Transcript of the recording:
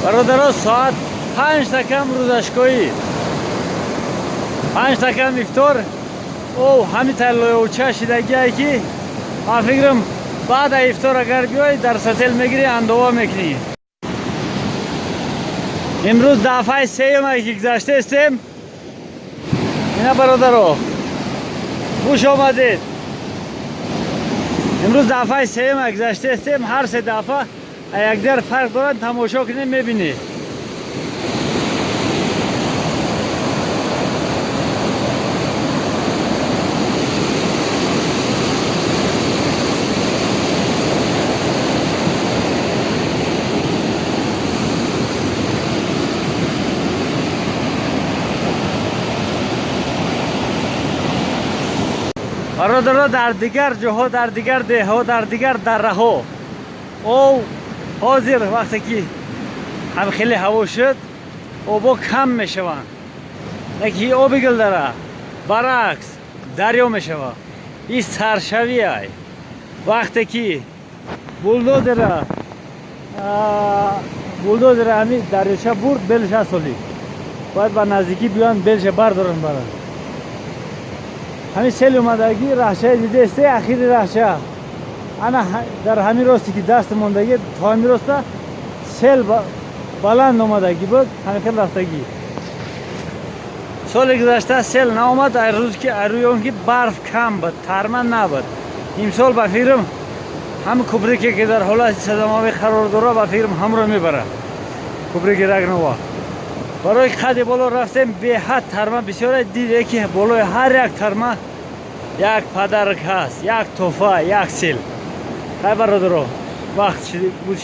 برادران ساعت 5 کم روزشگاهی 5 کم افطار او همین تلوچه شدگی که من فکرم بعد افطار اگر بیایی در ستل میگیری اندوا میکنی. امروز دفعه سیوم که گذشته استیم. اینا برادران خوش آمدید. امروز دفعه سیوم گذشته استیم. هر سه دفعه یک در فرق دارن، تماشا کنیم میبینی. برادران در دیگر جاها، در دیگر دهها، در دیگر دره‌ها او حاضر وقتی که هم خیلی هوا شد آبا کم میشوند، یکی آب گل داره برعکس دریا میشود. این سرشوی های وقتی که بولدوزر همین دریاچه برد بلش سالی باید با نزدیکی بیان بلش بردارن برن. همین سیل اومدگی رهشه دیده است، اخیر رهشه انا در همین راستی که دست موندگی تا همین راسته سیل بلند اومدگی بود، همین رفتگی. سال گذشته سیل نامد، روز که روی اون که برف کم بود، ترمن نبود. امسال با فکرم هم کوبریکی که در حالت صدمه قرار داره با فکرم هم رو میبره. کوبریکی رگنوا برای قد بالا رفتیم به حد ترمه بسیار دیده که بالای هر یک ترمه یک پدرک هست، یک توفه، یک سیل. خیلی برادران وقت بود.